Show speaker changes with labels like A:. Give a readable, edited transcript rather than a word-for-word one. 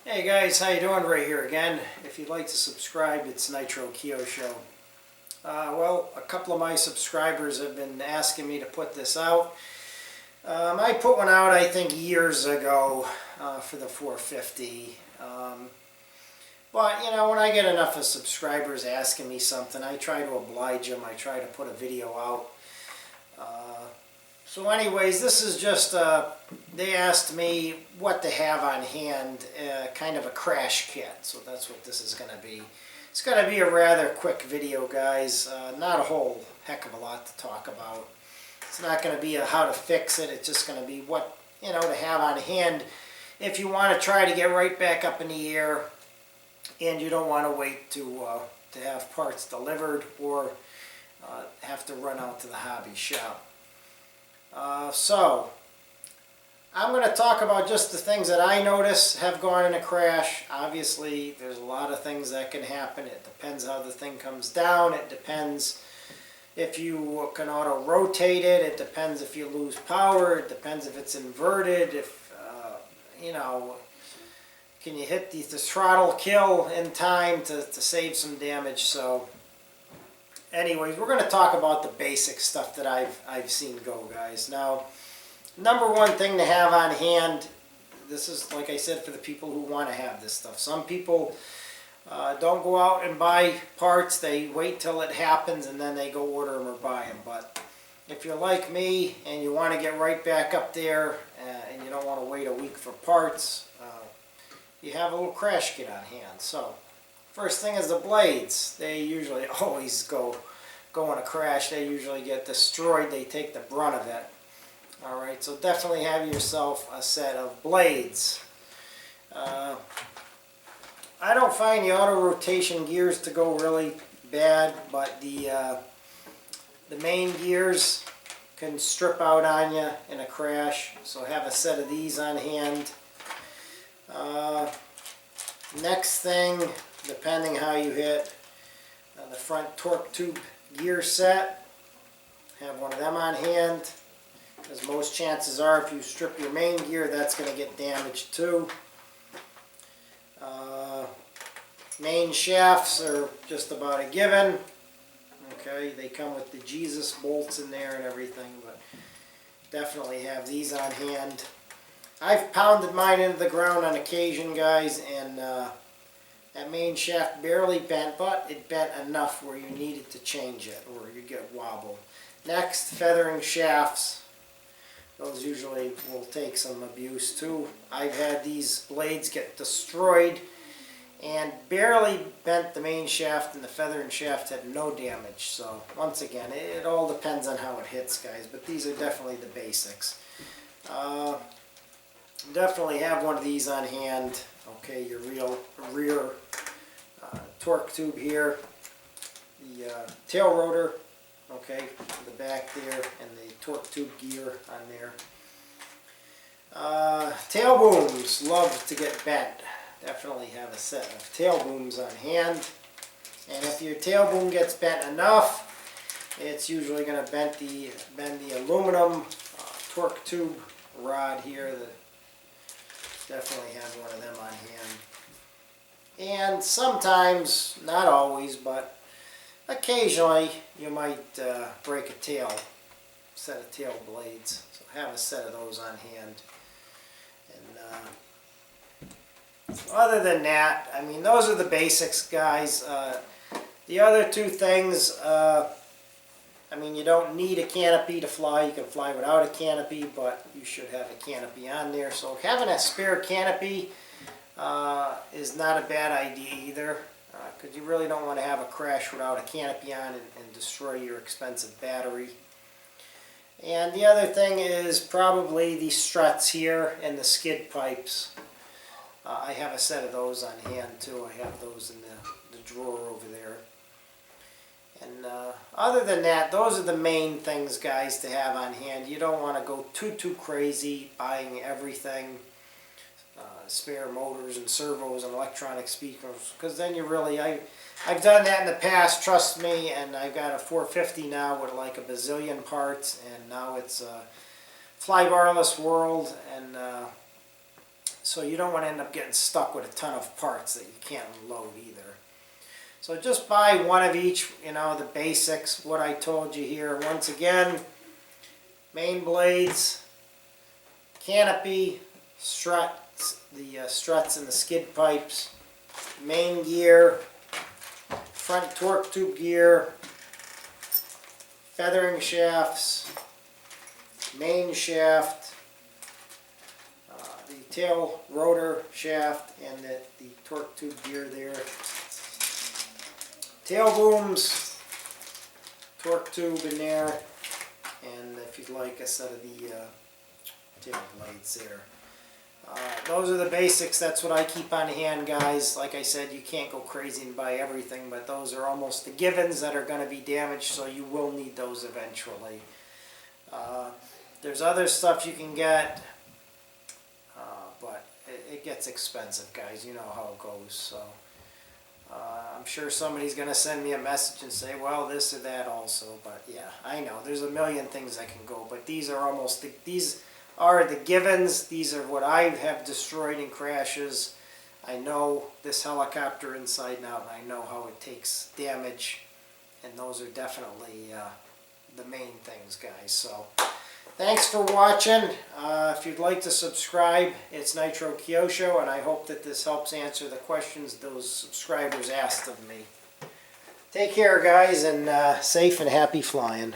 A: Hey guys, how you doing? Right here again. If you'd like to subscribe, it's Nitro Keo Show. Well, a couple of my subscribers have been asking me to put this out. I put one out, I think, years ago for the 450. But, you know, when I get enough of subscribers asking me something, I try to oblige them. I try to put a video out. So anyways, this is just, they asked me what to have on hand, kind of a crash kit. So that's what this is going to be. It's going to be a rather quick video, guys. Not a whole heck of a lot to talk about. It's not going to be a how to fix it. It's just going to be what, you know, to have on hand if you want to try to get right back up in the air and you don't want to wait to have parts delivered or have to run out to the hobby shop. So, I'm going to talk about just the things that I notice have gone in a crash. Obviously, there's a lot of things that can happen. It depends how the thing comes down. It depends if you can auto-rotate it. It depends if you lose power. It depends if it's inverted. If, you know, can you hit the throttle kill in time to save some damage. So, anyways, we're going to talk about the basic stuff that I've seen go, guys. Now, number one thing to have on hand, this is, like I said, for the people who want to have this stuff. Some people don't go out and buy parts. They wait till it happens and then they go order them or buy them. But if you're like me and you want to get right back up there and you don't want to wait a week for parts, you have a little crash kit on hand. So, first thing is the blades. They usually always go in a crash. They usually get destroyed. They take the brunt of it. Alright, so definitely have yourself a set of blades. I don't find the auto rotation gears to go really bad, but the main gears can strip out on you in a crash. So have a set of these on hand. Next thing, depending how you hit, the front torque tube gear set, have one of them on hand, because most chances are if you strip your main gear, that's going to get damaged too. Main shafts are just about a given. Okay, they come with the Jesus bolts in there and everything, but definitely have these on hand. I've pounded mine into the ground on occasion, guys, and that main shaft barely bent, but it bent enough where you needed to change it or you get wobble. Next, feathering shafts. Those usually will take some abuse too. I've had these blades get destroyed and barely bent the main shaft, and the feathering shaft had no damage. So once again, it all depends on how it hits, guys, but these are definitely the basics. Definitely have one of these on hand. Okay, your rear torque tube here, the tail rotor, okay, the back there, and the torque tube gear on there. Tail booms love to get bent. Definitely have a set of tail booms on hand. And if your tail boom gets bent enough, it's usually going to bend the aluminum torque tube rod here. Definitely have one of them on hand. And sometimes, not always, but occasionally you might break a set of tail blades. So have a set of those on hand. And other than that, I mean, those are the basics, guys. The other two things, I mean, you don't need a canopy to fly. You can fly without a canopy, but you should have a canopy on there. So having a spare canopy is not a bad idea either, because you really don't want to have a crash without a canopy on and destroy your expensive battery. And the other thing is probably the struts here and the skid pipes. I have a set of those on hand too. I have those in the drawer over there. And other than that, those are the main things, guys, to have on hand. You don't want to go too crazy buying everything, spare motors and servos and electronic speakers, because then you really, I've done that in the past, trust me, and I've got a 450 now with like a bazillion parts, and now it's a fly barless world, and So you don't want to end up getting stuck with a ton of parts that you can't unload either. So just buy one of each, you know, the basics, what I told you here. Once again, main blades, canopy, struts, the struts and the skid pipes, main gear, front torque tube gear, feathering shafts, main shaft, the tail rotor shaft, and the torque tube gear there. Tail booms, torque tube in there, and if you'd like a set of the tail blades there. Those are the basics. That's what I keep on hand, guys. Like I said, you can't go crazy and buy everything, but those are almost the givens that are going to be damaged, so you will need those eventually. There's other stuff you can get, but it gets expensive, guys. You know how it goes. So I'm sure somebody's going to send me a message and say, well, this or that also. But yeah, I know there's a million things that can go, but these are almost these are the givens. These are what I have destroyed in crashes. I know this helicopter inside and out, and I know how it takes damage, and those are definitely the main things, guys. So thanks for watching. If you'd like to subscribe, it's Nitro Kyosho, and I hope that this helps answer the questions those subscribers asked of me. Take care, guys, and safe and happy flying.